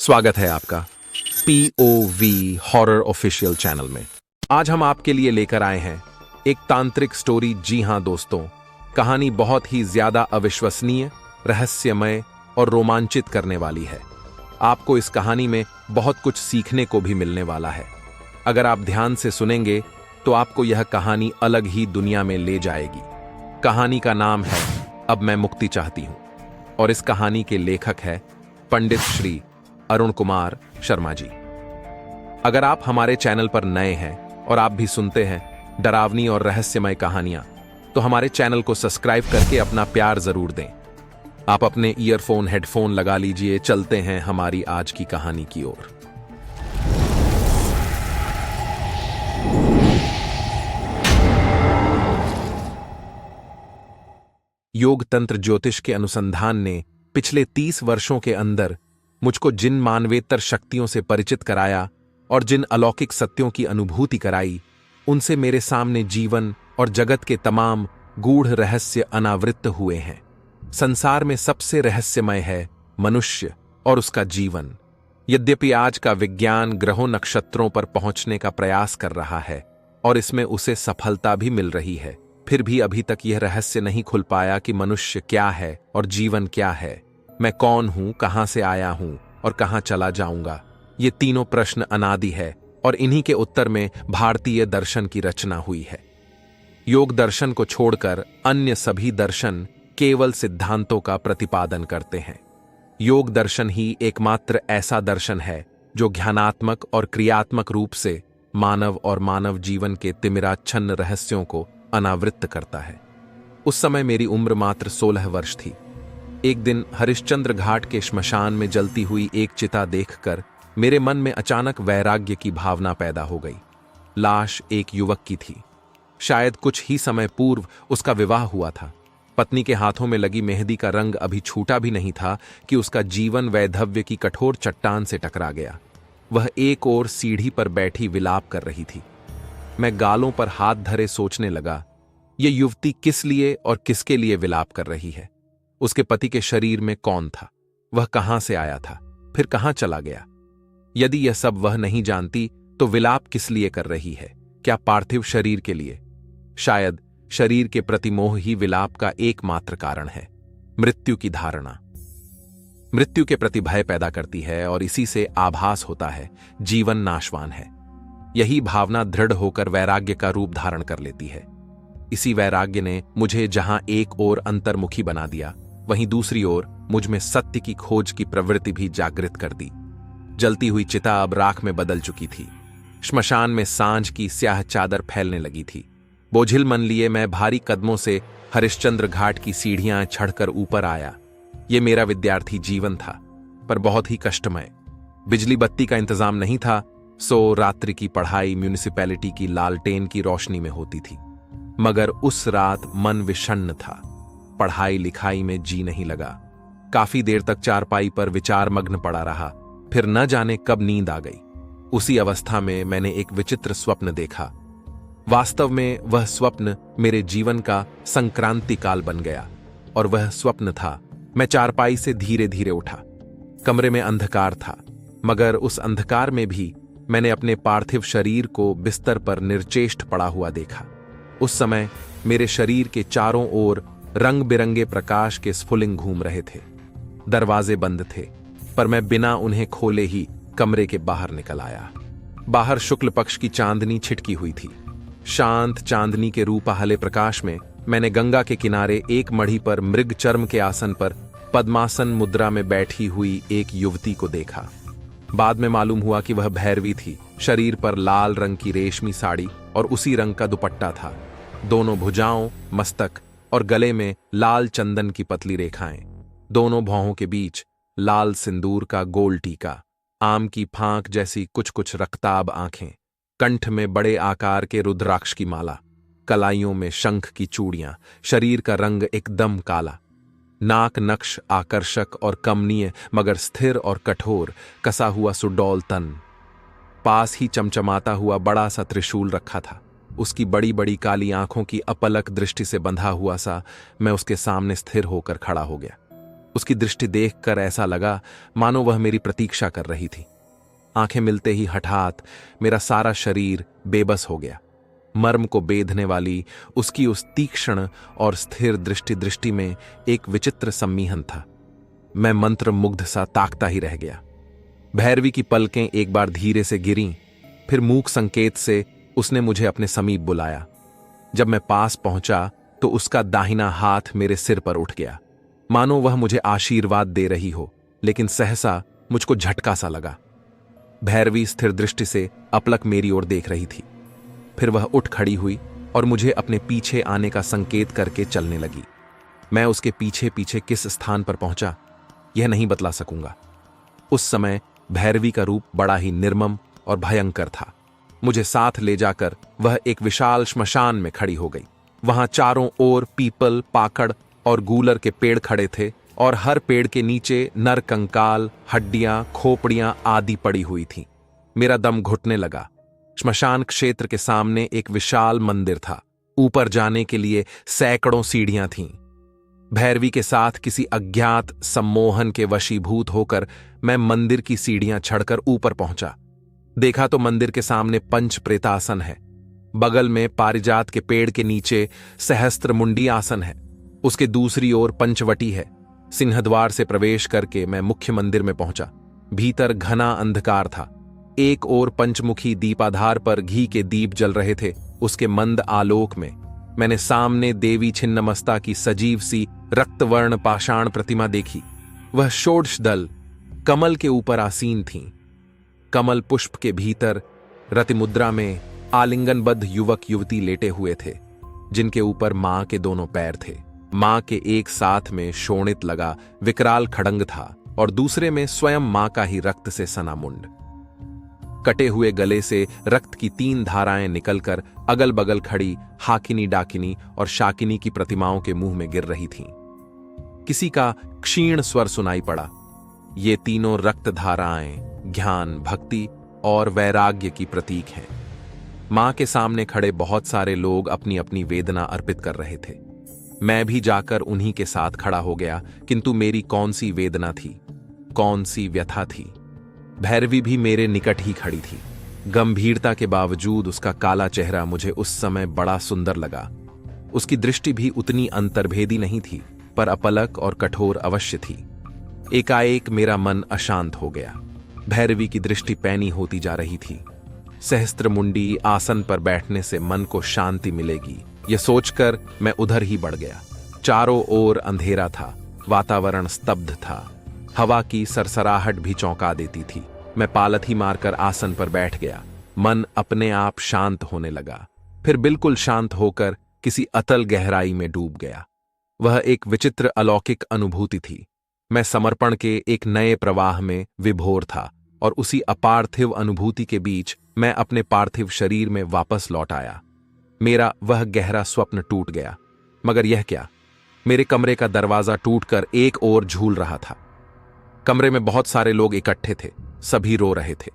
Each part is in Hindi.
स्वागत है आपका पीओवी हॉरर ऑफिशियल चैनल में। आज हम आपके लिए लेकर आए हैं एक तांत्रिक स्टोरी। जी हां दोस्तों, कहानी बहुत ही ज्यादा अविश्वसनीय, रहस्यमय और रोमांचित करने वाली है। आपको इस कहानी में बहुत कुछ सीखने को भी मिलने वाला है। अगर आप ध्यान से सुनेंगे तो आपको यह कहानी अलग ही दुनिया में ले जाएगी। कहानी का नाम है अब मैं मुक्ति चाहती हूं और इस कहानी के लेखक है पंडित श्री अरुण कुमार शर्मा जी। अगर आप हमारे चैनल पर नए हैं और आप भी सुनते हैं डरावनी और रहस्यमय कहानियां, तो हमारे चैनल को सब्सक्राइब करके अपना प्यार जरूर दें। आप अपने ईयरफोन हेडफोन लगा लीजिए, चलते हैं हमारी आज की कहानी की ओर। योग तंत्र ज्योतिष के अनुसंधान ने पिछले 30 वर्षों के अंदर मुझको जिन मानवेतर शक्तियों से परिचित कराया और जिन अलौकिक सत्यों की अनुभूति कराई, उनसे मेरे सामने जीवन और जगत के तमाम गूढ़ रहस्य अनावृत हुए हैं। संसार में सबसे रहस्यमय है मनुष्य और उसका जीवन। यद्यपि आज का विज्ञान ग्रहों नक्षत्रों पर पहुंचने का प्रयास कर रहा है और इसमें उसे सफलता भी मिल रही है, फिर भी अभी तक यह रहस्य नहीं खुल पाया कि मनुष्य क्या है और जीवन क्या है। मैं कौन हूं, कहां से आया हूं और कहां चला जाऊंगा। ये तीनों प्रश्न अनादि है और इन्हीं के उत्तर में भारतीय दर्शन की रचना हुई है। योग दर्शन को छोड़कर अन्य सभी दर्शन केवल सिद्धांतों का प्रतिपादन करते हैं। योग दर्शन ही एकमात्र ऐसा दर्शन है जो ज्ञानात्मक और क्रियात्मक रूप से मानव और मानव जीवन के तिमिराच्छन्न रहस्यों को अनावृत करता है। उस समय मेरी उम्र मात्र 16 वर्ष थी। एक दिन हरिश्चंद्र घाट के श्मशान में जलती हुई एक चिता देखकर मेरे मन में अचानक वैराग्य की भावना पैदा हो गई। लाश एक युवक की थी। शायद कुछ ही समय पूर्व उसका विवाह हुआ था। पत्नी के हाथों में लगी मेहंदी का रंग अभी छूटा भी नहीं था कि उसका जीवन वैधव्य की कठोर चट्टान से टकरा गया। वह एक ओर सीढ़ी पर बैठी विलाप कर रही थी। मैं गालों पर हाथ धरे सोचने लगा, यह युवती किस लिए और किसके लिए विलाप कर रही है? उसके पति के शरीर में कौन था? वह कहां से आया था, फिर कहां चला गया? यदि यह सब वह नहीं जानती तो विलाप किस लिए कर रही है? क्या पार्थिव शरीर के लिए? शायद शरीर के प्रति मोह ही विलाप का एकमात्र कारण है। मृत्यु की धारणा मृत्यु के प्रति भय पैदा करती है और इसी से आभास होता है जीवन नाशवान है। यही भावना दृढ़ होकर वैराग्य का रूप धारण कर लेती है। इसी वैराग्य ने मुझे जहां एक ओर अंतर्मुखी बना दिया, वहीं दूसरी ओर मुझ में सत्य की खोज की प्रवृत्ति भी जागृत कर दी। जलती हुई चिता अब राख में बदल चुकी थी। श्मशान में सांझ की स्याह चादर फैलने लगी थी। बोझिल मन लिए मैं भारी कदमों से हरिश्चंद्र घाट की सीढ़ियां चढ़कर ऊपर आया। ये मेरा विद्यार्थी जीवन था, पर बहुत ही कष्टमय। बिजली बत्ती का इंतजाम नहीं था, सो रात्रि की पढ़ाई म्यूनिसिपैलिटी की लालटेन की रोशनी में होती थी। मगर उस रात मन विषण्ण था। पढ़ाई लिखाई में जी नहीं लगा। काफी देर तक चारपाई पर विचार मग्न पड़ा रहा, फिर न जाने कब नींद आ गई। उसी अवस्था में मैंने एक विचित्र स्वप्न देखा। वास्तव में वह स्वप्न मेरे जीवन का संक्रांति काल बन गया और वह स्वप्न था, मैं चारपाई से धीरे धीरे उठा। कमरे में अंधकार था, मगर उस अंधकार में भी मैंने अपने पार्थिव शरीर को बिस्तर पर निर्चेष्ट पड़ा हुआ देखा। उस समय मेरे शरीर के चारों ओर रंग बिरंगे प्रकाश के स्फुलिंग घूम रहे थे। दरवाजे बंद थे, पर मैं बिना उन्हें खोले ही कमरे के बाहर निकल आया। बाहर शुक्ल पक्ष की चांदनी छिटकी हुई थी। शांत चांदनी के रूपाहले प्रकाश में मैंने गंगा के किनारे एक मढ़ी पर मृग चर्म के आसन पर पद्मासन मुद्रा में बैठी हुई एक युवती को देखा। बाद में मालूम हुआ कि वह भैरवी थी। शरीर पर लाल रंग की रेशमी साड़ी और उसी रंग का दुपट्टा था। दोनों भुजाओं, मस्तक और गले में लाल चंदन की पतली रेखाएं। दोनों भौहों के बीच लाल सिंदूर का गोल टीका, आम की फांक जैसी कुछ कुछ रक्ताब आंखें, कंठ में बड़े आकार के रुद्राक्ष की माला, कलाइयों में शंख की चूड़ियां, शरीर का रंग एकदम काला, नाक नक्श आकर्षक और कमनीय मगर स्थिर और कठोर, कसा हुआ सुडौल तन। पास ही चमचमाता हुआ बड़ा सा त्रिशूल रखा था। उसकी बड़ी बड़ी काली आंखों की अपलक दृष्टि से बंधा हुआ सा मैं उसके सामने स्थिर होकर खड़ा हो गया। उसकी दृष्टि देखकर ऐसा लगा मानो वह मेरी प्रतीक्षा कर रही थी। आंखें मिलते ही हठात मेरा सारा शरीर बेबस हो गया। मर्म को बेधने वाली उसकी उस तीक्ष्ण और स्थिर दृष्टि में एक विचित्र सम्मीहन था। मैं मंत्र मुग्ध सा ताकता ही रह गया। भैरवी की पलकें एक बार धीरे से गिरीं, फिर मूक संकेत से उसने मुझे अपने समीप बुलाया। जब मैं पास पहुंचा तो उसका दाहिना हाथ मेरे सिर पर उठ गया, मानो वह मुझे आशीर्वाद दे रही हो, लेकिन सहसा मुझको झटका सा लगा। भैरवी स्थिर दृष्टि से अपलक मेरी ओर देख रही थी। फिर वह उठ खड़ी हुई और मुझे अपने पीछे आने का संकेत करके चलने लगी। मैं उसके पीछे पीछे किस स्थान पर पहुंचा यह नहीं बतला सकूंगा। उस समय भैरवी का रूप बड़ा ही निर्मम और भयंकर था। मुझे साथ ले जाकर वह एक विशाल श्मशान में खड़ी हो गई। वहां चारों ओर पीपल, पाकड़ और गूलर के पेड़ खड़े थे और हर पेड़ के नीचे नर कंकाल, हड्डियां, खोपड़ियां आदि पड़ी हुई थीं। मेरा दम घुटने लगा। श्मशान क्षेत्र के सामने एक विशाल मंदिर था। ऊपर जाने के लिए सैकड़ों सीढ़ियां थीं। भैरवी के साथ किसी अज्ञात सम्मोहन के वशीभूत होकर मैं मंदिर की सीढ़ियां चढ़कर ऊपर पहुंचा। देखा तो मंदिर के सामने पंच प्रेतासन है। बगल में पारिजात के पेड़ के नीचे सहस्त्रमुंडी आसन है। उसके दूसरी ओर पंचवटी है। सिंहद्वार से प्रवेश करके मैं मुख्य मंदिर में पहुंचा। भीतर घना अंधकार था। एक ओर पंचमुखी दीपाधार पर घी के दीप जल रहे थे। उसके मंद आलोक में मैंने सामने देवी छिन्नमस्ता की सजीव सी रक्तवर्ण पाषाण प्रतिमा देखी। वह षोडश दल कमल के ऊपर आसीन थीं। कमल पुष्प के भीतर रतिमुद्रा में आलिंगनबद्ध युवक युवती लेटे हुए थे, जिनके ऊपर मां के दोनों पैर थे। मां के एक साथ में शोणित लगा विकराल खड़ंग था और दूसरे में स्वयं मां का ही रक्त से सना मुंड। कटे हुए गले से रक्त की 3 धाराएं निकलकर अगल बगल खड़ी हाकिनी, डाकिनी और शाकिनी की प्रतिमाओं के मुंह में गिर रही थीं। किसी का क्षीण स्वर सुनाई पड़ा। ये तीनों रक्त धाराएं ज्ञान, भक्ति और वैराग्य की प्रतीक हैं। मां के सामने खड़े बहुत सारे लोग अपनी अपनी वेदना अर्पित कर रहे थे। मैं भी जाकर उन्हीं के साथ खड़ा हो गया, किंतु मेरी कौन सी वेदना थी, कौन सी व्यथा थी। भैरवी भी मेरे निकट ही खड़ी थी। गंभीरता के बावजूद उसका काला चेहरा मुझे उस समय बड़ा सुंदर लगा। उसकी दृष्टि भी उतनी अंतर्भेदी नहीं थी, पर अपलक और कठोर अवश्य थी। एकाएक मेरा मन अशांत हो गया। भैरवी की दृष्टि पैनी होती जा रही थी। सहस्त्रमुंडी आसन पर बैठने से मन को शांति मिलेगी, यह सोचकर मैं उधर ही बढ़ गया। चारों ओर अंधेरा था, वातावरण स्तब्ध था। हवा की सरसराहट भी चौंका देती थी। मैं पालथी मारकर आसन पर बैठ गया। मन अपने आप शांत होने लगा, फिर बिल्कुल शांत होकर किसी अतल गहराई में डूब गया। वह एक विचित्र अलौकिक अनुभूति थी। मैं समर्पण के एक नए प्रवाह में विभोर था और उसी अपार्थिव अनुभूति के बीच मैं अपने पार्थिव शरीर में वापस लौट आया। मेरा वह गहरा स्वप्न टूट गया। मगर यह क्या, मेरे कमरे का दरवाजा टूटकर एक ओर झूल रहा था। कमरे में बहुत सारे लोग इकट्ठे थे, सभी रो रहे थे।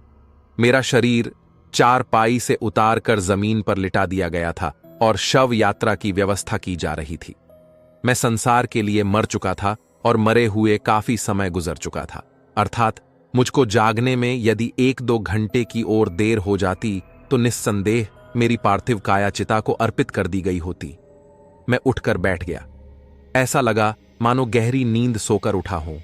मेरा शरीर चारपाई से उतार कर जमीन पर लिटा दिया गया था और शव यात्रा की व्यवस्था की जा रही थी। मैं संसार के लिए मर चुका था और मरे हुए काफी समय गुजर चुका था। अर्थात मुझको जागने में यदि 1-2 घंटे की ओर देर हो जाती तो निस्संदेह मेरी पार्थिव काया चिता को अर्पित कर दी गई होती। मैं उठकर बैठ गया। ऐसा लगा मानो गहरी नींद सोकर उठा हूं।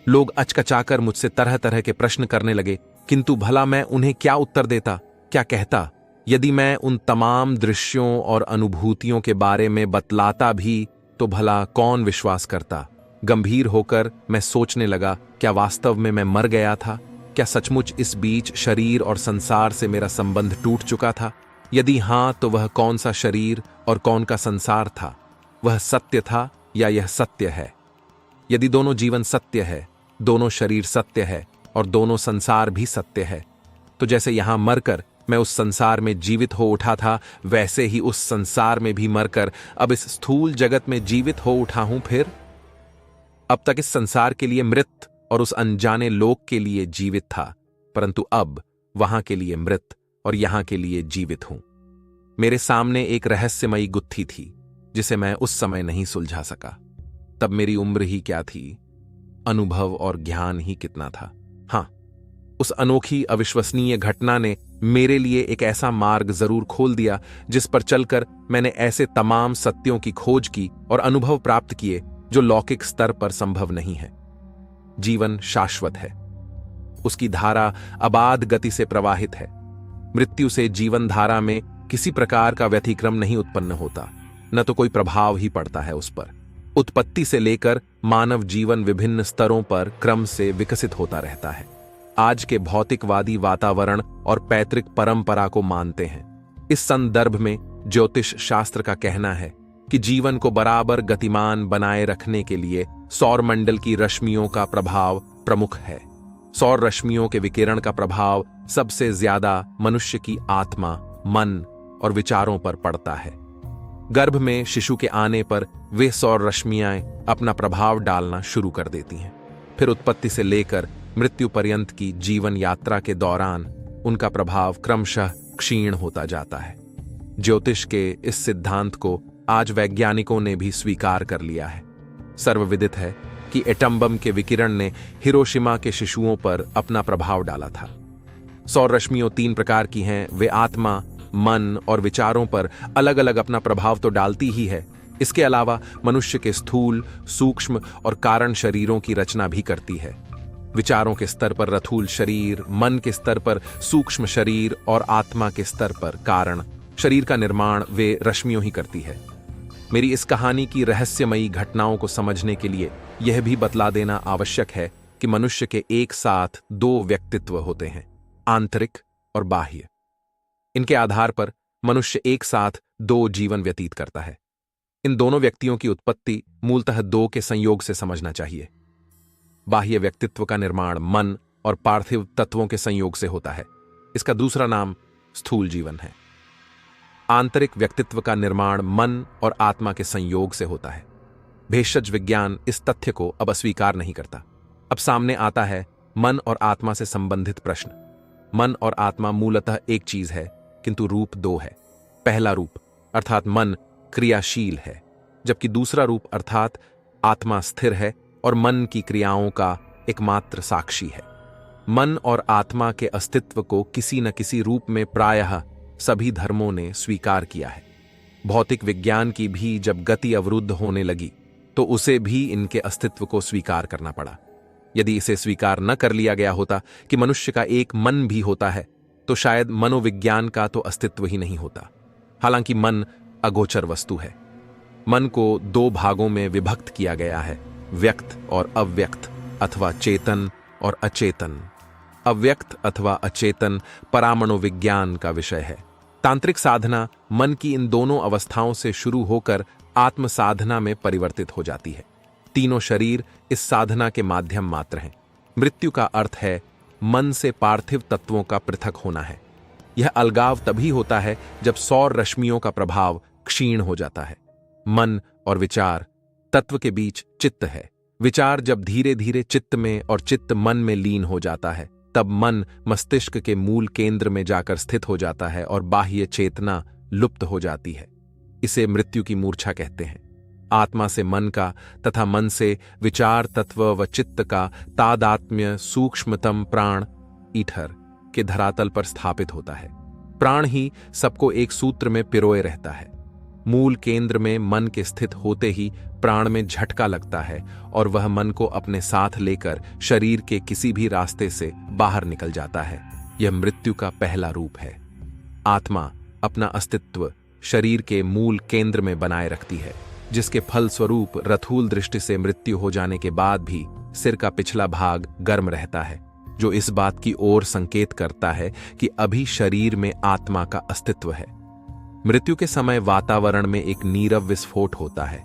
लोग अचकचाकर मुझसे तरह तरह के प्रश्न करने लगे, किंतु भला मैं उन्हें क्या उत्तर देता, क्या कहता? यदि मैं उन तमाम दृश्यों और अनुभूतियों के बारे में बतलाता भी तो भला कौन विश्वास करता? गंभीर होकर मैं सोचने लगा, क्या वास्तव में मैं मर गया था? क्या सचमुच इस बीच शरीर और संसार से मेरा संबंध टूट चुका था? यदि हां, तो वह कौन सा शरीर और कौन का संसार था? वह सत्य था या यह सत्य है? यदि दोनों जीवन सत्य है, दोनों शरीर सत्य है और दोनों संसार भी सत्य है, तो जैसे यहां मरकर मैं उस संसार में जीवित हो उठा था, वैसे ही उस संसार में भी मरकर अब इस स्थूल जगत में जीवित हो उठा हूं। फिर अब तक इस संसार के लिए मृत और उस अनजाने लोक के लिए जीवित था, परंतु अब वहां के लिए मृत और यहां के लिए जीवित हूं। मेरे सामने एक रहस्यमयी गुत्थी थी जिसे मैं उस समय नहीं सुलझा सका। तब मेरी उम्र ही क्या थी, अनुभव और ज्ञान ही कितना था। हाँ, उस अनोखी अविश्वसनीय घटना ने मेरे लिए एक ऐसा मार्ग जरूर खोल दिया जिस पर चलकर मैंने ऐसे तमाम सत्यों की खोज की और अनुभव प्राप्त किए जो लौकिक स्तर पर संभव नहीं है। जीवन शाश्वत है, उसकी धारा अबाध गति से प्रवाहित है। मृत्यु से जीवन धारा में किसी प्रकार का व्यतिक्रम नहीं उत्पन्न होता, न तो कोई प्रभाव ही पड़ता है उस पर। उत्पत्ति से लेकर मानव जीवन विभिन्न स्तरों पर क्रम से विकसित होता रहता है। आज के भौतिकवादी वातावरण और पैतृक परंपरा को मानते हैं। इस संदर्भ में ज्योतिष शास्त्र का कहना है कि जीवन को बराबर गतिमान बनाए रखने के लिए सौरमंडल की रश्मियों का प्रभाव प्रमुख है। सौर रश्मियों के विकिरण का प्रभाव सबसे ज्यादा मनुष्य की आत्मा, मन और विचारों पर पड़ता है। गर्भ में शिशु के आने पर वे सौर रश्मियां अपना प्रभाव डालना शुरू कर देती हैं। फिर उत्पत्ति से लेकर मृत्यु पर्यंत की जीवन यात्रा के दौरान उनका प्रभाव क्रमशः क्षीण होता जाता है। ज्योतिष के इस सिद्धांत को आज वैज्ञानिकों ने भी स्वीकार कर लिया है। सर्वविदित है कि एटम बम के विकिरण ने हिरोशिमा के शिशुओं पर अपना प्रभाव डाला था। सौर रश्मियों 3 प्रकार की हैं। वे आत्मा, मन और विचारों पर अलग अलग अपना प्रभाव तो डालती ही है, इसके अलावा मनुष्य के स्थूल, सूक्ष्म और कारण शरीरों की रचना भी करती है। विचारों के स्तर पर रथूल शरीर, मन के स्तर पर सूक्ष्म शरीर और आत्मा के स्तर पर कारण शरीर का निर्माण वे रश्मियों ही करती है। मेरी इस कहानी की रहस्यमयी घटनाओं को समझने के लिए यह भी बतला देना आवश्यक है कि मनुष्य के एक साथ 2 व्यक्तित्व होते हैं, आंतरिक और बाह्य। इनके आधार पर मनुष्य एक साथ 2 जीवन व्यतीत करता है। इन दोनों व्यक्तियों की उत्पत्ति मूलतः 2 के संयोग से समझना चाहिए। बाह्य व्यक्तित्व का निर्माण मन और पार्थिव तत्वों के संयोग से होता है। इसका दूसरा नाम स्थूल जीवन है। आंतरिक व्यक्तित्व का निर्माण मन और आत्मा के संयोग से होता है। भेषज विज्ञान इस तथ्य को अब अस्वीकार नहीं करता। अब सामने आता है मन और आत्मा से संबंधित प्रश्न। मन और आत्मा मूलतः एक चीज है, किंतु रूप 2 है। पहला रूप अर्थात मन क्रियाशील है, जबकि दूसरा रूप अर्थात आत्मा स्थिर है और मन की क्रियाओं का एकमात्र साक्षी है। मन और आत्मा के अस्तित्व को किसी न किसी रूप में प्रायः सभी धर्मों ने स्वीकार किया है। भौतिक विज्ञान की भी जब गति अवरुद्ध होने लगी तो उसे भी इनके अस्तित्व को स्वीकार करना पड़ा। यदि इसे स्वीकार न कर लिया गया होता कि मनुष्य का एक मन भी होता है, तो शायद मनोविज्ञान का तो अस्तित्व ही नहीं होता। हालांकि मन अगोचर वस्तु है। मन को 2 भागों में विभक्त किया गया है, व्यक्त और अव्यक्त, अथवा चेतन और अचेतन। अव्यक्त अथवा अचेतन परामनोविज्ञान का विषय है। तांत्रिक साधना मन की इन दोनों अवस्थाओं से शुरू होकर आत्म साधना में परिवर्तित हो जाती है। तीनों शरीर इस साधना के माध्यम मात्र हैं। मृत्यु का अर्थ है मन से पार्थिव तत्वों का पृथक होना है। यह अलगाव तभी होता है जब सौर रश्मियों का प्रभाव क्षीण हो जाता है। मन और विचार तत्व के बीच चित्त है। विचार जब धीरे धीरे चित्त में और चित्त मन में लीन हो जाता है, तब मन मस्तिष्क के मूल केंद्र में जाकर स्थित हो जाता है और बाह्य चेतना लुप्त हो जाती है। इसे मृत्यु की मूर्छा कहते हैं। आत्मा से मन का तथा मन से विचार तत्व व चित्त का तादात्म्य सूक्ष्मतम प्राण ईथर के धरातल पर स्थापित होता है। प्राण ही सबको एक सूत्र में पिरोए रहता है। मूल केंद्र में मन के स्थित होते ही प्राण में झटका लगता है और वह मन को अपने साथ लेकर शरीर के किसी भी रास्ते से बाहर निकल जाता है। यह मृत्यु का पहला रूप है। आत्मा अपना अस्तित्व शरीर के मूल केंद्र में बनाए रखती है, जिसके फलस्वरूप रथूल दृष्टि से मृत्यु हो जाने के बाद भी सिर का पिछला भाग गर्म रहता है, जो इस बात की ओर संकेत करता है कि अभी शरीर में आत्मा का अस्तित्व है। मृत्यु के समय वातावरण में एक नीरव विस्फोट होता है।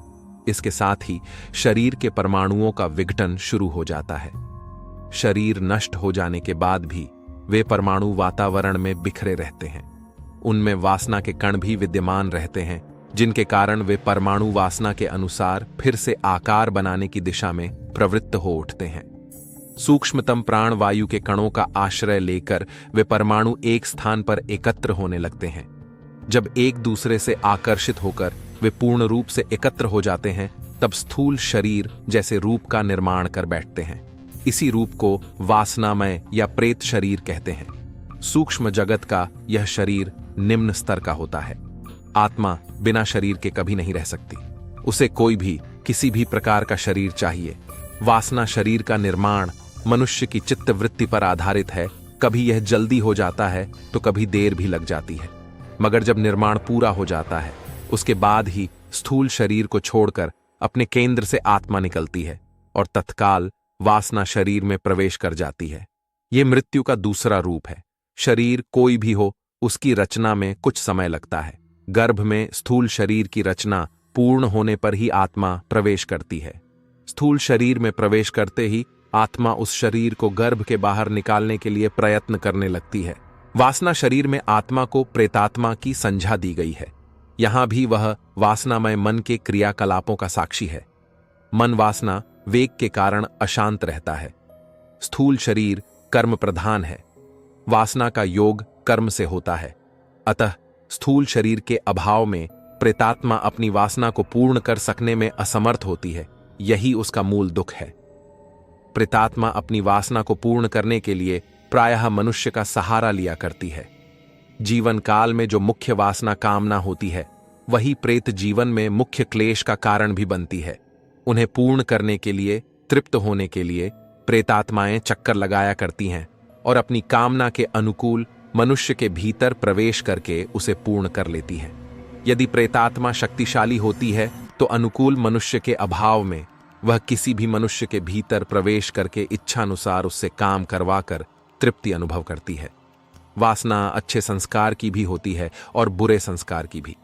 इसके साथ ही शरीर के परमाणुओं का विघटन शुरू हो जाता है। शरीर नष्ट हो जाने के बाद भी वे परमाणु वातावरण में बिखरे रहते हैं। उनमें वासना के कण भी विद्यमान रहते हैं, जिनके कारण वे परमाणु वासना के अनुसार फिर से आकार बनाने की दिशा में प्रवृत्त हो उठते हैं। सूक्ष्मतम प्राण वायु के कणों का आश्रय लेकर वे परमाणु एक स्थान पर एकत्र होने लगते हैं। जब एक दूसरे से आकर्षित होकर वे पूर्ण रूप से एकत्र हो जाते हैं, तब स्थूल शरीर जैसे रूप का निर्माण कर बैठते हैं। इसी रूप को वासनामय या प्रेत शरीर कहते हैं। सूक्ष्म जगत का यह शरीर निम्न स्तर का होता है। आत्मा बिना शरीर के कभी नहीं रह सकती। उसे कोई भी किसी भी प्रकार का शरीर चाहिए। वासना शरीर का निर्माण मनुष्य की चित्त वृत्ति पर आधारित है। कभी यह जल्दी हो जाता है तो कभी देर भी लग जाती है, मगर जब निर्माण पूरा हो जाता है उसके बाद ही स्थूल शरीर को छोड़कर अपने केंद्र से आत्मा निकलती है और तत्काल वासना शरीर में प्रवेश कर जाती है। यह मृत्यु का दूसरा रूप है। शरीर कोई भी हो, उसकी रचना में कुछ समय लगता है। गर्भ में स्थूल शरीर की रचना पूर्ण होने पर ही आत्मा प्रवेश करती है। स्थूल शरीर में प्रवेश करते ही आत्मा उस शरीर को गर्भ के बाहर निकालने के लिए प्रयत्न करने लगती है। वासना शरीर में आत्मा को प्रेतात्मा की संज्ञा दी गई है। यहां भी वह वासनामय मन के क्रियाकलापों का साक्षी है। मन वासना वेग के कारण अशांत रहता है। स्थूल शरीर कर्म प्रधान है। वासना का योग कर्म से होता है। अतः स्थूल शरीर के अभाव में प्रेतात्मा अपनी वासना को पूर्ण कर सकने में असमर्थ होती है। यही उसका मूल दुख है। प्रेतात्मा अपनी वासना को पूर्ण करने के लिए प्रायः मनुष्य का सहारा लिया करती है। जीवन काल में जो मुख्य वासना कामना होती है, वही प्रेत जीवन में मुख्य क्लेश का कारण भी बनती है। उन्हें पूर्ण करने के लिए, तृप्त होने के लिए प्रेतात्माएं चक्कर लगाया करती हैं और अपनी कामना के अनुकूल मनुष्य के भीतर प्रवेश करके उसे पूर्ण कर लेती हैं। यदि प्रेतात्मा शक्तिशाली होती है तो अनुकूल मनुष्य के अभाव में वह किसी भी मनुष्य के भीतर प्रवेश करके इच्छानुसार उससे काम करवाकर तृप्ति अनुभव करती है। वासना अच्छे संस्कार की भी होती है और बुरे संस्कार की भी।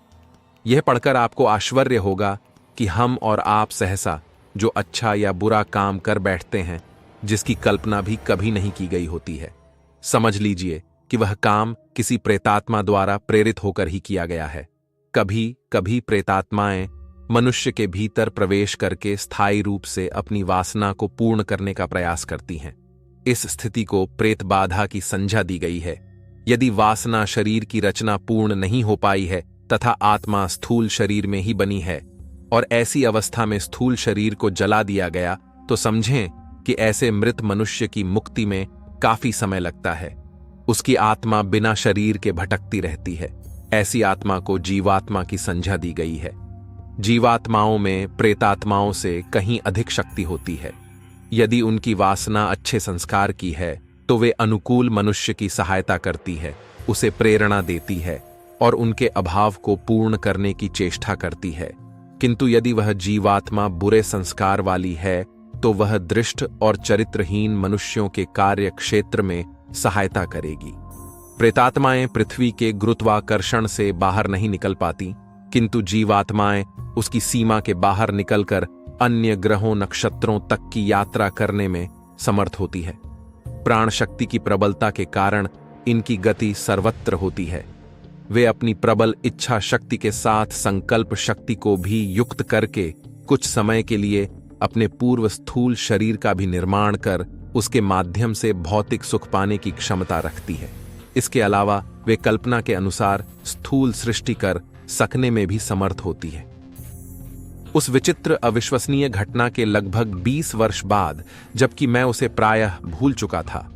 यह पढ़कर आपको आश्चर्य होगा कि हम और आप सहसा जो अच्छा या बुरा काम कर बैठते हैं, जिसकी कल्पना भी कभी नहीं की गई होती है, समझ लीजिए कि वह काम किसी प्रेतात्मा द्वारा प्रेरित होकर ही किया गया है। कभी कभी प्रेतात्माएं मनुष्य के भीतर प्रवेश करके स्थायी रूप से अपनी वासना को पूर्ण करने का प्रयास करती हैं। इस स्थिति को प्रेत बाधा की संज्ञा दी गई है। यदि वासना शरीर की रचना पूर्ण नहीं हो पाई है तथा आत्मा स्थूल शरीर में ही बनी है और ऐसी अवस्था में स्थूल शरीर को जला दिया गया, तो समझें कि ऐसे मृत मनुष्य की मुक्ति में काफी समय लगता है। उसकी आत्मा बिना शरीर के भटकती रहती है। ऐसी आत्मा को जीवात्मा की संज्ञा दी गई है। जीवात्माओं में प्रेतात्माओं से कहीं अधिक शक्ति होती है। यदि उनकी वासना अच्छे संस्कार की है तो वे अनुकूल मनुष्य की सहायता करती है, उसे प्रेरणा देती है और उनके अभाव को पूर्ण करने की चेष्टा करती है। किंतु यदि वह जीवात्मा बुरे संस्कार वाली है तो वह दृष्ट और चरित्रहीन मनुष्यों के कार्य क्षेत्र में सहायता करेगी। प्रेतात्माएं पृथ्वी के गुरुत्वाकर्षण से बाहर नहीं निकल पाती, किंतु जीवात्माएं उसकी सीमा के बाहर निकलकर अन्य ग्रहों नक्षत्रों तक की यात्रा करने में समर्थ होती है। प्राण शक्ति की प्रबलता के कारण इनकी गति सर्वत्र होती है। वे अपनी प्रबल इच्छा शक्ति के साथ संकल्प शक्ति को भी युक्त करके कुछ समय के लिए अपने पूर्व स्थूल शरीर का भी निर्माण कर उसके माध्यम से भौतिक सुख पाने की क्षमता रखती है। इसके अलावा वे कल्पना के अनुसार स्थूल सृष्टि कर सकने में भी समर्थ होती है। उस विचित्र अविश्वसनीय घटना के लगभग 20 वर्ष बाद, जबकि मैं उसे प्रायः भूल चुका था,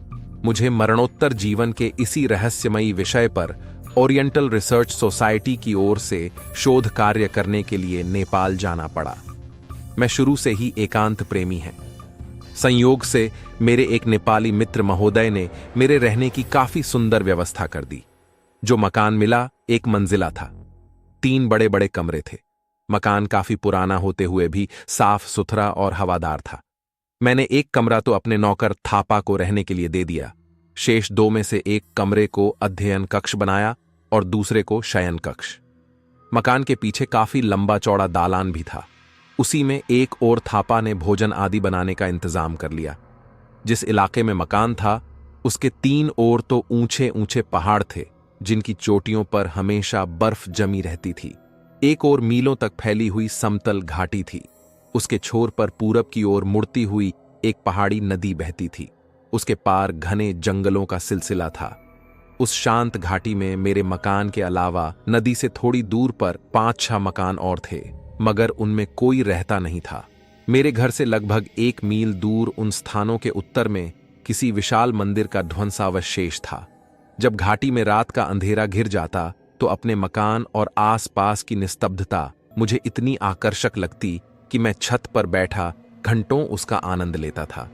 मुझे मरणोत्तर जीवन के इसी रहस्यमयी विषय पर ओरिएंटल रिसर्च सोसाइटी की ओर से शोध कार्य करने के लिए नेपाल जाना पड़ा। मैं शुरू से ही एकांत प्रेमी है। संयोग से मेरे एक नेपाली मित्र महोदय ने मेरे रहने की काफी सुंदर व्यवस्था कर दी। जो मकान मिला एक मंजिला था। 3 बड़े बड़े कमरे थे। मकान काफी पुराना होते हुए भी साफ सुथरा और हवादार था। मैंने एक कमरा तो अपने नौकर थापा को रहने के लिए दे दिया। शेष 2 में से एक कमरे को अध्ययन कक्ष बनाया और दूसरे को शयन कक्ष। मकान के पीछे काफी लंबा चौड़ा दालान भी था। उसी में एक और थापा ने भोजन आदि बनाने का इंतजाम कर लिया। जिस इलाके में मकान था उसके 3 ओर तो ऊंचे ऊंचे पहाड़ थे, जिनकी चोटियों पर हमेशा बर्फ जमी रहती थी। एक ओर मीलों तक फैली हुई समतल घाटी थी। उसके छोर पर पूरब की ओर मुड़ती हुई एक पहाड़ी नदी बहती थी। उसके पार घने जंगलों का सिलसिला था। उस शांत घाटी में मेरे मकान के अलावा नदी से थोड़ी दूर पर 5-6 मकान और थे। मगर उनमें कोई रहता नहीं था। मेरे घर से लगभग 1 मील दूर उन स्थानों के उत्तर में किसी विशाल मंदिर का ध्वंसावशेष था। जब घाटी में रात का अंधेरा घिर जाता तो अपने मकान और आसपास की निस्तब्धता मुझे इतनी आकर्षक लगती कि मैं छत पर बैठा घंटों उसका आनंद लेता था।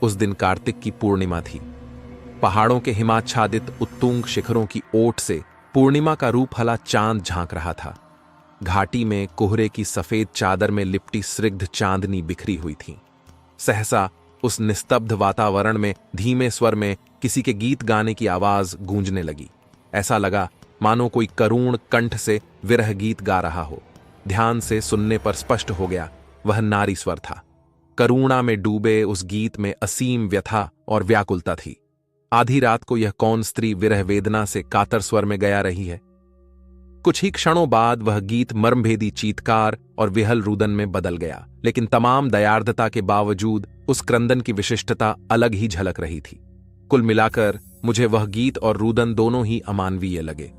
उस दिन कार्तिक की पूर्णिमा थी। पहाड़ों के हिमाच्छादित उत्तुंग शिखरों की ओट से पूर्णिमा का रूप हला चांद झांक रहा था। घाटी में कोहरे की सफेद चादर में लिपटी स्निग्ध चांदनी बिखरी हुई थी। सहसा उस निस्तब्ध वातावरण में धीमे स्वर में किसी के गीत गाने की आवाज गूंजने लगी। ऐसा लगा मानो कोई करुण कंठ से विरह गीत गा रहा हो। ध्यान से सुनने पर स्पष्ट हो गया वह नारी स्वर था। करुणा में डूबे उस गीत में असीम व्यथा और व्याकुलता थी। आधी रात को यह कौन स्त्री विरह वेदना से कातर स्वर में गया रही है। कुछ ही क्षणों बाद वह गीत मर्मभेदी चीत्कार और विहल रुदन में बदल गया, लेकिन तमाम दयार्दता के बावजूद उस क्रंदन की विशिष्टता अलग ही झलक रही थी। कुल मिलाकर मुझे वह गीत और रुदन दोनों ही अमानवीय लगे।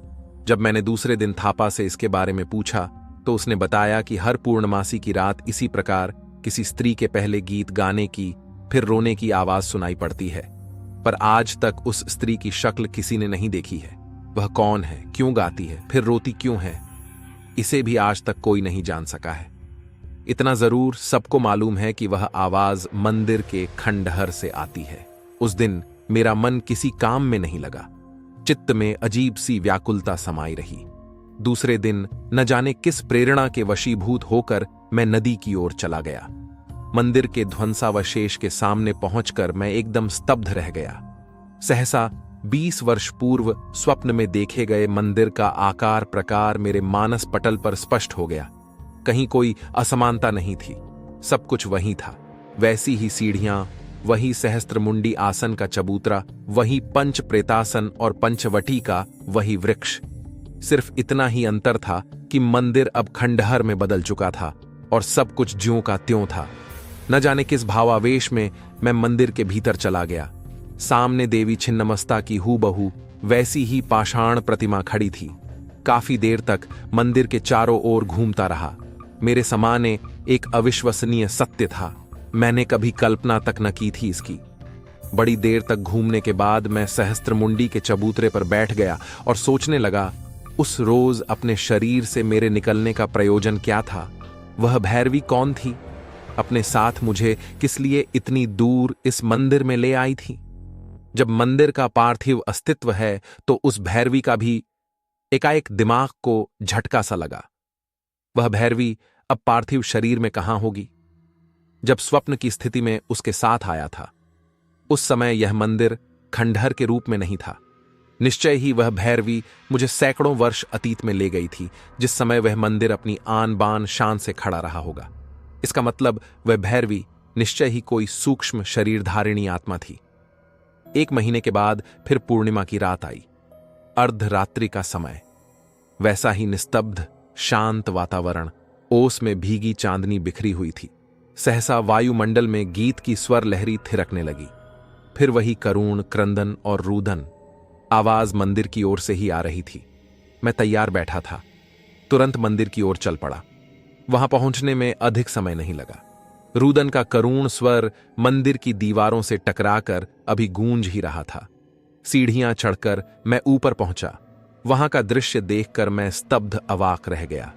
जब मैंने दूसरे दिन थापा से इसके बारे में पूछा तो उसने बताया कि हर पूर्णमासी की रात इसी प्रकार किसी स्त्री के पहले गीत गाने की फिर रोने की आवाज सुनाई पड़ती है, पर आज तक उस स्त्री की शक्ल किसी ने नहीं देखी है। वह कौन है, क्यों गाती है, फिर रोती क्यों है, इसे भी आज तक कोई नहीं जान सका है। इतना जरूर सबको मालूम है कि वह आवाज मंदिर के खंडहर से आती है। उस दिन मेरा मन किसी काम में नहीं लगा। चित्त में अजीब सी व्याकुलता समाई रही। दूसरे दिन न जाने किस प्रेरणा के वशीभूत होकर मैं नदी की ओर चला गया। मंदिर के ध्वंसावशेष के सामने पहुंचकर मैं एकदम स्तब्ध रह गया। सहसा 20 वर्ष पूर्व स्वप्न में देखे गए मंदिर का आकार प्रकार मेरे मानस पटल पर स्पष्ट हो गया। कहीं कोई असमानता नहीं थी, सब कुछ वही था। वैसी ही सीढ़ियां, वही सहस्त्रमुंडी आसन का चबूतरा, वही पंच प्रेतासन और पंचवटी का वही वृक्ष। सिर्फ इतना ही अंतर था कि मंदिर अब खंडहर में बदल चुका था और सब कुछ ज्यों का त्यों था। न जाने किस भावावेश में मैं मंदिर के भीतर चला गया। सामने देवी छिन्नमस्ता की हूबहू वैसी ही पाषाण प्रतिमा खड़ी थी। काफी देर तक मंदिर के चारों ओर घूमता रहा। मेरे समाने एक अविश्वसनीय सत्य था। मैंने कभी कल्पना तक न की थी इसकी। बड़ी देर तक घूमने के बाद मैं सहस्त्रमुंडी के चबूतरे पर बैठ गया और सोचने लगा, उस रोज अपने शरीर से मेरे निकलने का प्रयोजन क्या था? वह भैरवी कौन थी? अपने साथ मुझे किस लिए इतनी दूर इस मंदिर में ले आई थी? जब मंदिर का पार्थिव अस्तित्व है तो उस भैरवी का भी एकाएक दिमाग को झटका सा लगा। वह भैरवी अब पार्थिव शरीर में कहां होगी? जब स्वप्न की स्थिति में उसके साथ आया था उस समय यह मंदिर खंडहर के रूप में नहीं था। निश्चय ही वह भैरवी मुझे सैकड़ों वर्ष अतीत में ले गई थी, जिस समय वह मंदिर अपनी आन बान शान से खड़ा रहा होगा। इसका मतलब वह भैरवी निश्चय ही कोई सूक्ष्म शरीरधारिणी आत्मा थी। 1 महीने के बाद फिर पूर्णिमा की रात आई। अर्धरात्रि का समय, वैसा ही निस्तब्ध शांत वातावरण, ओस में भीगी चांदनी बिखरी हुई थी। सहसा वायुमंडल में गीत की स्वर लहरी थिरकने लगी। फिर वही करुण क्रंदन और रुदन। आवाज मंदिर की ओर से ही आ रही थी। मैं तैयार बैठा था, तुरंत मंदिर की ओर चल पड़ा। वहां पहुंचने में अधिक समय नहीं लगा। रुदन का करुण स्वर मंदिर की दीवारों से टकराकर अभी गूंज ही रहा था। सीढ़ियां चढ़कर मैं ऊपर पहुंचा। वहां का दृश्य देखकर मैं स्तब्ध अवाक रह गया।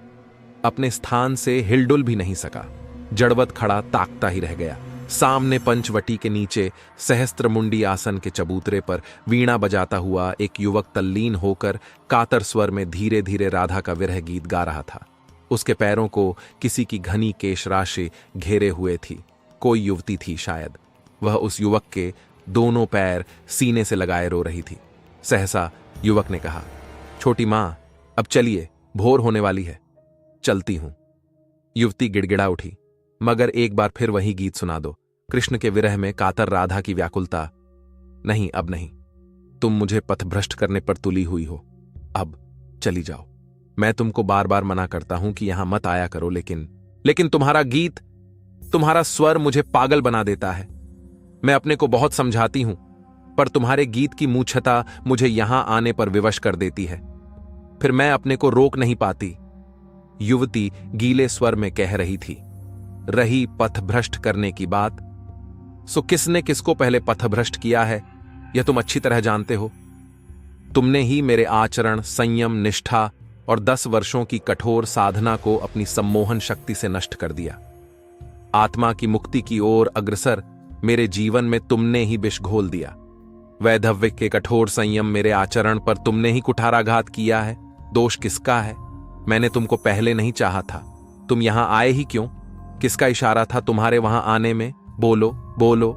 अपने स्थान से हिलडुल भी नहीं सका। जड़वत खड़ा ताकता ही रह गया। सामने पंचवटी के नीचे सहस्त्रमुंडी आसन के चबूतरे पर वीणा बजाता हुआ एक युवक तल्लीन होकर कातर स्वर में धीरे धीरे राधा का विरह गीत गा रहा था। उसके पैरों को किसी की घनी केशराशि घेरे हुए थी। कोई युवती थी शायद। वह उस युवक के दोनों पैर सीने से लगाए रो रही थी। सहसा युवक ने कहा, छोटी मां, अब चलिए, भोर होने वाली है। चलती हूं। युवती गिड़गिड़ा उठी, मगर एक बार फिर वही गीत सुना दो। कृष्ण के विरह में कातर राधा की व्याकुलता। नहीं, अब नहीं। तुम मुझे पथभ्रष्ट करने पर तुली हुई हो। अब चली जाओ। मैं तुमको बार बार मना करता हूं कि यहां मत आया करो, लेकिन तुम्हारा गीत, तुम्हारा स्वर मुझे पागल बना देता है। मैं अपने को बहुत समझाती हूं, पर तुम्हारे गीत की मूर्छता मुझे यहां आने पर विवश कर देती है। फिर मैं अपने को रोक नहीं पाती। युवती गीले स्वर में कह रही थी। रही पथभ्रष्ट करने की बात, सो किसने किसको पहले पथभ्रष्ट किया है यह तुम अच्छी तरह जानते हो। तुमने ही मेरे आचरण, संयम, निष्ठा और 10 वर्षों की कठोर साधना को अपनी सम्मोहन शक्ति से नष्ट कर दिया। आत्मा की मुक्ति की ओर अग्रसर मेरे जीवन में तुमने ही विष घोल दिया। वैधव्य के कठोर संयम मेरे आचरण पर तुमने ही कुठाराघात किया है। दोष किसका है? मैंने तुमको पहले नहीं चाहा था। तुम यहां आए ही क्यों? किसका इशारा था तुम्हारे वहां आने में? बोलो बोलो।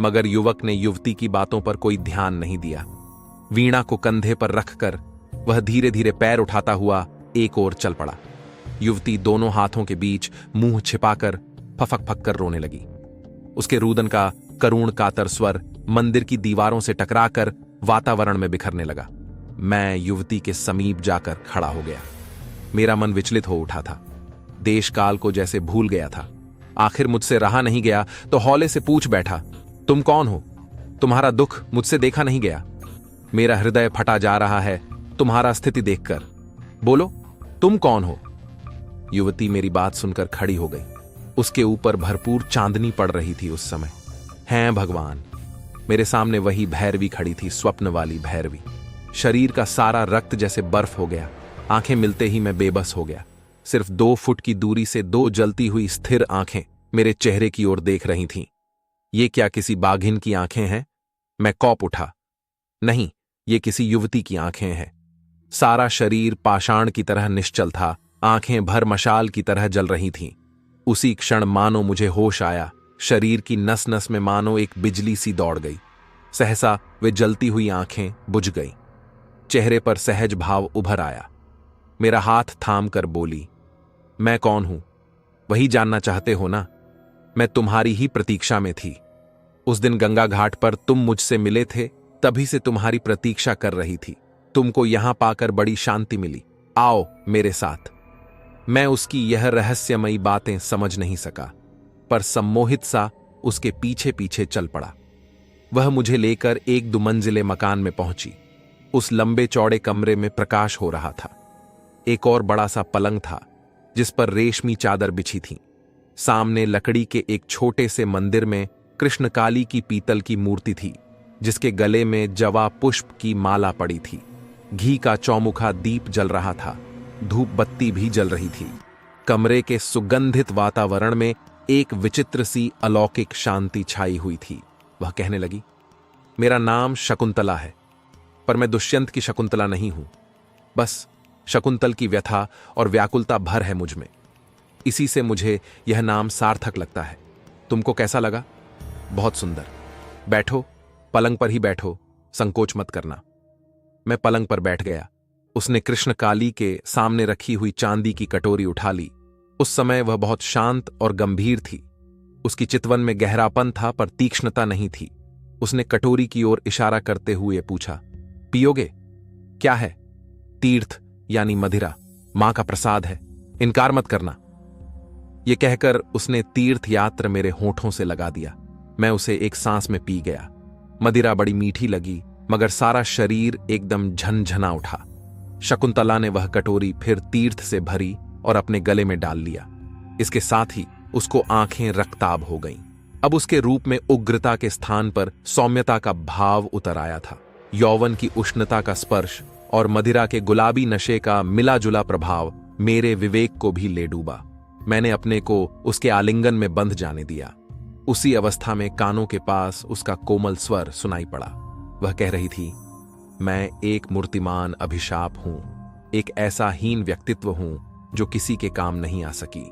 मगर युवक ने युवती की बातों पर कोई ध्यान नहीं दिया। वीणा को कंधे पर रखकर वह धीरे धीरे पैर उठाता हुआ एक ओर चल पड़ा। युवती दोनों हाथों के बीच मुंह छिपाकर फफक फक कर रोने लगी। उसके रुदन का करुण कातर स्वर मंदिर की दीवारों से टकराकर वातावरण में बिखरने लगा। मैं युवती के समीप जाकर खड़ा हो गया। मेरा मन विचलित हो उठा था। देश काल को जैसे भूल गया था। आखिर मुझसे रहा नहीं गया तो हौले से पूछ बैठा, तुम कौन हो? तुम्हारा दुख मुझसे देखा नहीं गया। मेरा हृदय फटा जा रहा है तुम्हारा स्थिति देखकर। बोलो, तुम कौन हो? युवती मेरी बात सुनकर खड़ी हो गई। उसके ऊपर भरपूर चांदनी पड़ रही थी उस समय। हैं भगवान, मेरे सामने वही भैरवी खड़ी थी, स्वप्न वाली भैरवी। शरीर का सारा रक्त जैसे बर्फ हो गया। आंखें मिलते ही मैं बेबस हो गया। सिर्फ 2 फुट की दूरी से 2 जलती हुई स्थिर आंखें मेरे चेहरे की ओर देख रही थीं। ये क्या किसी बाघिन की आंखें हैं? मैं कौप उठा। नहीं, ये किसी युवती की आंखें हैं। सारा शरीर पाषाण की तरह निश्चल था। आंखें भर मशाल की तरह जल रही थीं। उसी क्षण मानो मुझे होश आया। शरीर की नस नस में मानो एक बिजली सी दौड़ गई। सहसा वे जलती हुई आंखें बुझ गईं। चेहरे पर सहज भाव उभर आया। मेरा हाथ थाम कर बोली, मैं कौन हूं? वही जानना चाहते हो ना? मैं तुम्हारी ही प्रतीक्षा में थी। उस दिन गंगा घाट पर तुम मुझसे मिले थे, तभी से तुम्हारी प्रतीक्षा कर रही थी। तुमको यहां पाकर बड़ी शांति मिली। आओ मेरे साथ। मैं उसकी यह रहस्यमयी बातें समझ नहीं सका, पर सम्मोहित सा उसके पीछे पीछे चल पड़ा। वह मुझे लेकर एक 2 मंजिले मकान में पहुंची। उस लंबे चौड़े कमरे में प्रकाश हो रहा था। एक और बड़ा सा पलंग था जिस पर रेशमी चादर बिछी थी। सामने लकड़ी के एक छोटे से मंदिर में कृष्णकाली की पीतल की मूर्ति थी, जिसके गले में जवा पुष्प की माला पड़ी थी। घी का चौमुखा दीप जल रहा था। धूप बत्ती भी जल रही थी। कमरे के सुगंधित वातावरण में एक विचित्र सी अलौकिक शांति छाई हुई थी। वह कहने लगी, मेरा नाम शकुंतला है, पर मैं दुष्यंत की शकुंतला नहीं हूं। बस शकुंतल की व्यथा और व्याकुलता भर है मुझ में। इसी से मुझे यह नाम सार्थक लगता है। तुमको कैसा लगा? बहुत सुंदर। बैठो, पलंग पर ही बैठो, संकोच मत करना। मैं पलंग पर बैठ गया। उसने कृष्णकाली के सामने रखी हुई चांदी की कटोरी उठा ली। उस समय वह बहुत शांत और गंभीर थी। उसकी चितवन में गहरापन था, पर तीक्ष्णता नहीं थी। उसने कटोरी की ओर इशारा करते हुए पूछा, पियोगे? क्या है? तीर्थ यानी मदिरा, मां का प्रसाद है, इनकार मत करना। यह कहकर उसने तीर्थ यात्र मेरे होठों से लगा दिया। मैं उसे एक सांस में पी गया। मदिरा बड़ी मीठी लगी, मगर सारा शरीर एकदम झनझना उठा। शकुंतला ने वह कटोरी फिर तीर्थ से भरी और अपने गले में डाल लिया। इसके साथ ही उसको आंखें रक्ताब हो गईं। अब उसके रूप में उग्रता के स्थान पर सौम्यता का भाव उतर आया था। यौवन की उष्णता का स्पर्श और मदिरा के गुलाबी नशे का मिला जुला प्रभाव मेरे विवेक को भी ले डूबा। मैंने अपने को उसके आलिंगन में बंध जाने दिया। उसी अवस्था में कानों के पास उसका कोमल स्वर सुनाई पड़ा। वह कह रही थी, मैं एक मूर्तिमान अभिशाप हूं, एक ऐसा हीन व्यक्तित्व हूं जो किसी के काम नहीं आ सकी।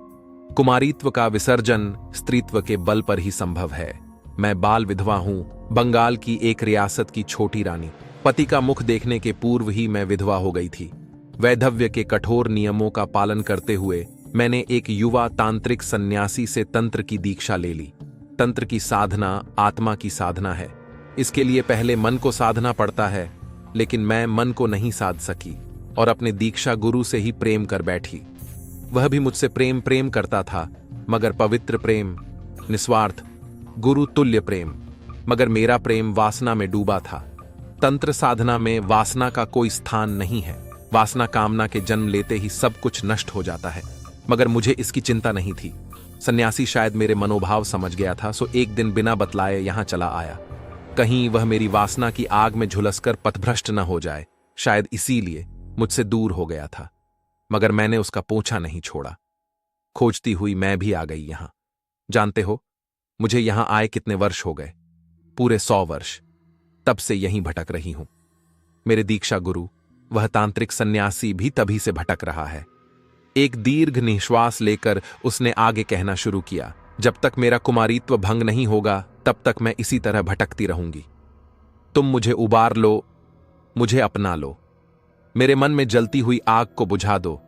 कुमारीत्व का विसर्जन स्त्रीत्व के बल पर ही संभव है। मैं बाल विधवा हूं, बंगाल की एक रियासत की छोटी रानी। पति का मुख देखने के पूर्व ही मैं विधवा हो गई थी। वैधव्य के कठोर नियमों का पालन करते हुए मैंने एक युवा तांत्रिक सन्यासी से तंत्र की दीक्षा ले ली। तंत्र की साधना आत्मा की साधना है। इसके लिए पहले मन को साधना पड़ता है, लेकिन मैं मन को नहीं साध सकी और अपने दीक्षा गुरु से ही प्रेम कर बैठी। वह भी मुझसे प्रेम करता था, मगर पवित्र प्रेम, निस्वार्थ, गुरु तुल्य प्रेम। मगर मेरा प्रेम वासना में डूबा था। तंत्र साधना में वासना का कोई स्थान नहीं है। वासना कामना के जन्म लेते ही सब कुछ नष्ट हो जाता है, मगर मुझे इसकी चिंता नहीं थी। सन्यासी शायद मेरे मनोभाव समझ गया था, सो एक दिन बिना बतलाए यहां चला आया। कहीं वह मेरी वासना की आग में झुलसकर पथभ्रष्ट न हो जाए, शायद इसीलिए मुझसे दूर हो गया था। मगर मैंने उसका पोंछा नहीं छोड़ा। खोजती हुई मैं भी आ गई यहां। जानते हो, मुझे यहां आए कितने वर्ष हो गए? पूरे 100 वर्ष। तब से यहीं भटक रही हूं। मेरे दीक्षा गुरु, वह तांत्रिक सन्यासी, भी तभी से भटक रहा है। एक दीर्घ निश्वास लेकर उसने आगे कहना शुरू किया, जब तक मेरा कुमारीत्व भंग नहीं होगा तब तक मैं इसी तरह भटकती रहूंगी। तुम मुझे उबार लो, मुझे अपना लो, मेरे मन में जलती हुई आग को बुझा दो,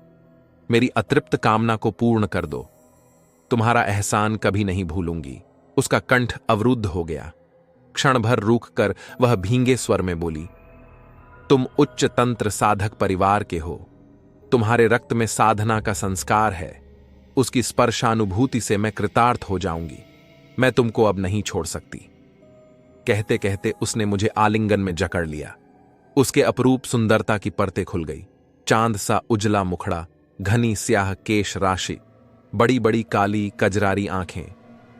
मेरी अतृप्त कामना को पूर्ण कर दो। तुम्हारा एहसान कभी नहीं भूलूंगी। उसका कंठ अवरुद्ध हो गया। क्षण भर रुककर वह भींगे स्वर में बोली, तुम उच्च तंत्र साधक परिवार के हो, तुम्हारे रक्त में साधना का संस्कार है, उसकी स्पर्शानुभूति से मैं कृतार्थ हो जाऊंगी। मैं तुमको अब नहीं छोड़ सकती। कहते कहते उसने मुझे आलिंगन में जकड़ लिया। उसके अपरूप सुंदरता की परतें खुल गई। चांद सा उजला मुखड़ा, घनी स्याह केश राशि, बड़ी बड़ी काली कजरारी आंखें,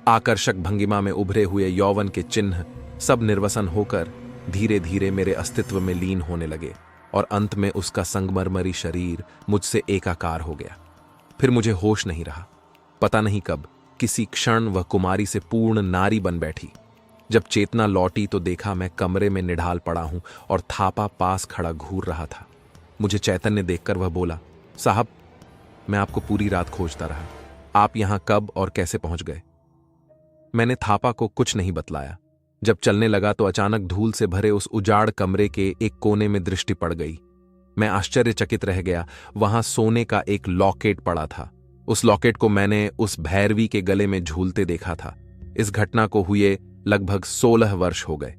आकर्षक भंगिमा में उभरे हुए यौवन के चिन्ह, सब निर्वसन होकर धीरे धीरे मेरे अस्तित्व में लीन होने लगे और अंत में उसका संगमरमरी शरीर मुझसे एकाकार हो गया। फिर मुझे होश नहीं रहा। पता नहीं कब किसी क्षण वह कुमारी से पूर्ण नारी बन बैठी। जब चेतना लौटी तो देखा मैं कमरे में निढाल पड़ा हूं और थापा पास खड़ा घूर रहा था। मुझे चैतन्य देखकर वह बोला, साहब, मैं आपको पूरी रात खोजता रहा। आप यहां कब और कैसे पहुंच गए? मैंने थापा को कुछ नहीं बतलाया। जब चलने लगा तो अचानक धूल से भरे उस उजाड़ कमरे के एक कोने में दृष्टि पड़ गई। मैं आश्चर्यचकित रह गया। वहां सोने का एक लॉकेट पड़ा था। उस लॉकेट को मैंने उस भैरवी के गले में झूलते देखा था। इस घटना को हुए लगभग 16 वर्ष हो गए।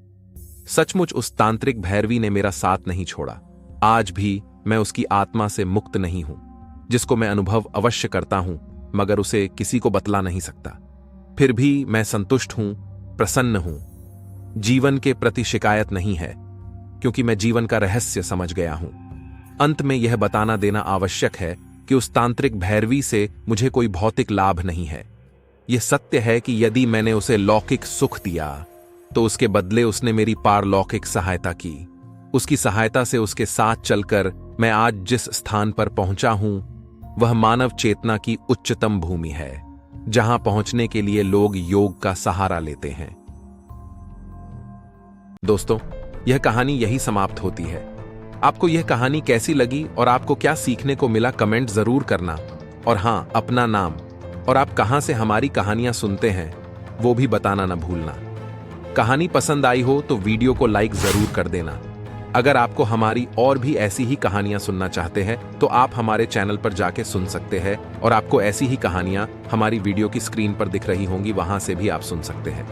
सचमुच उस तांत्रिक भैरवी ने मेरा साथ नहीं छोड़ा। आज भी मैं उसकी आत्मा से मुक्त नहीं हूं, जिसको मैं अनुभव अवश्य करता हूं, मगर उसे किसी को बतला नहीं सकता। फिर भी मैं संतुष्ट हूं, प्रसन्न हूं। जीवन के प्रति शिकायत नहीं है, क्योंकि मैं जीवन का रहस्य समझ गया हूं। अंत में यह बताना देना आवश्यक है कि उस तांत्रिक भैरवी से मुझे कोई भौतिक लाभ नहीं है। यह सत्य है कि यदि मैंने उसे लौकिक सुख दिया तो उसके बदले उसने मेरी पारलौकिक सहायता की। उसकी सहायता से उसके साथ चलकर मैं आज जिस स्थान पर पहुंचा हूं वह मानव चेतना की उच्चतम भूमि है, जहां पहुंचने के लिए लोग योग का सहारा लेते हैं। दोस्तों, यह कहानी यही समाप्त होती है। आपको यह कहानी कैसी लगी और आपको क्या सीखने को मिला, कमेंट जरूर करना। और हां, अपना नाम और आप कहां से हमारी कहानियां सुनते हैं वो भी बताना न भूलना। कहानी पसंद आई हो तो वीडियो को लाइक जरूर कर देना। अगर आपको हमारी और भी ऐसी ही कहानियां सुनना चाहते हैं तो आप हमारे चैनल पर जाके सुन सकते हैं, और आपको ऐसी ही कहानियां हमारी वीडियो की स्क्रीन पर दिख रही होंगी, वहां से भी आप सुन सकते हैं।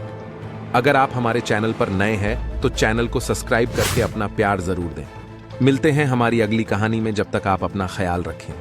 अगर आप हमारे चैनल पर नए हैं तो चैनल को सब्सक्राइब करके अपना प्यार जरूर दें। मिलते हैं हमारी अगली कहानी में। जब तक आप अपना ख्याल रखें।